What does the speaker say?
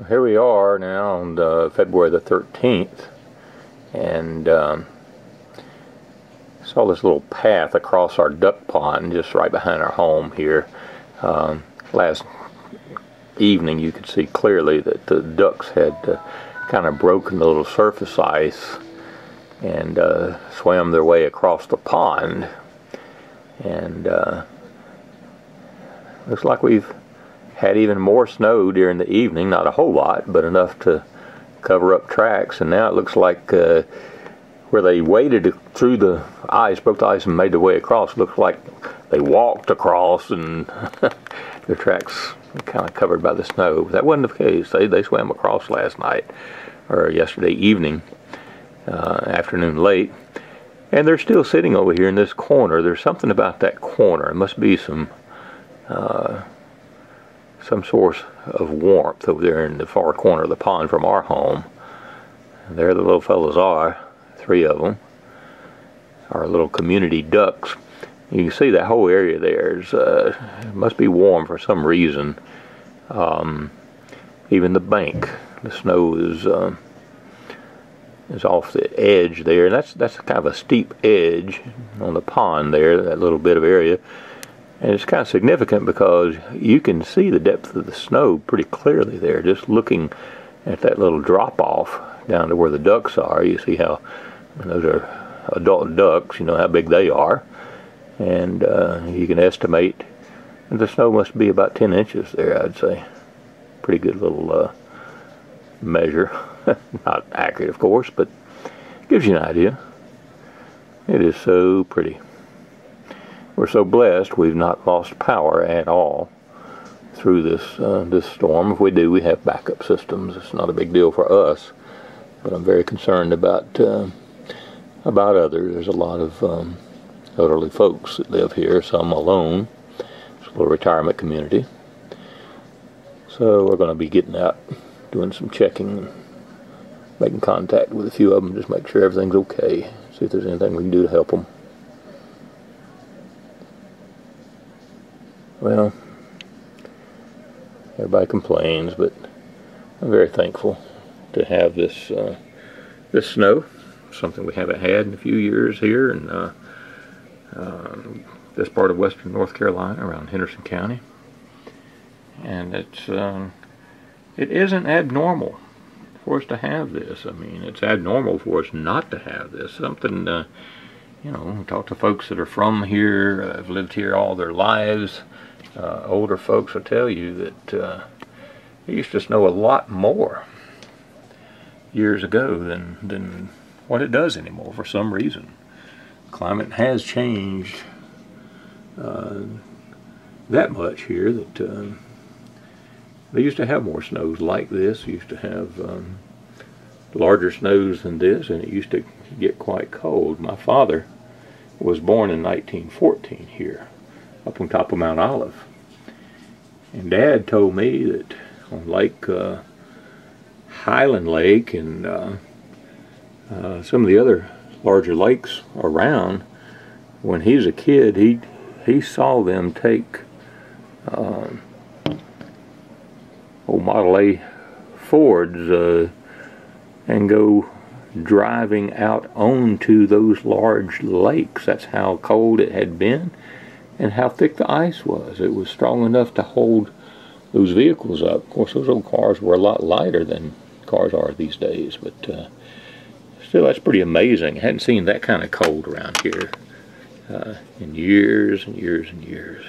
here we are now on February the 13th, and saw this little path across our duck pond just right behind our home here. Last evening you could see clearly that the ducks had kind of broken the little surface ice and swam their way across the pond, and looks like we've had even more snow during the evening. Not a whole lot, but enough to cover up tracks. And now it looks like where they waded through the ice, broke the ice and made their way across, looks like they walked across and their tracks kind of covered by the snow. That wasn't the case. They swam across last night, or yesterday evening, afternoon late, and they're still sitting over here in this corner. There's something about that corner. It must be some source of warmth over there in the far corner of the pond from our home. And there the little fellows are, 3 of them, our little community ducks. You can see that whole area there is it must be warm for some reason. Even the bank, the snow is off the edge there, and that's kind of a steep edge on the pond there, that little bit of area. And it's kind of significant because you can see the depth of the snow pretty clearly there, just looking at that little drop-off down to where the ducks are. You see how, and those are adult ducks, you know how big they are. And you can estimate the snow must be about 10 inches there, I'd say. Pretty good little measure. Not accurate, of course, but gives you an idea. It is so pretty. We're so blessed we've not lost power at all through this storm. If we do, we have backup systems. It's not a big deal for us, but I'm very concerned about others. There's a lot of elderly folks that live here, some alone. It's a little retirement community. So we're going to be getting out, doing some checking, and making contact with a few of them, just make sure everything's okay, see if there's anything we can do to help them. Well, everybody complains, but I'm very thankful to have this this snow, something we haven't had in a few years here in this part of western North Carolina, around Henderson County. And it isn't abnormal for us to have this. I mean, it's abnormal for us not to have this. Something, you know, talk to folks that are from here, have lived here all their lives. Older folks will tell you that it used to snow a lot more years ago than what it does anymore for some reason. Climate has changed that much here that they used to have more snows like this. We used to have larger snows than this, and it used to get quite cold. My father was born in 1914 here, up on top of Mount Olive. And Dad told me that on Highland Lake and some of the other larger lakes around, when he was a kid, he saw them take old Model A Fords and go driving out onto those large lakes. That's how cold it had been and how thick the ice was. It was strong enough to hold those vehicles up. Of course, those old cars were a lot lighter than cars are these days, but still, that's pretty amazing. I hadn't seen that kind of cold around here in years and years and years.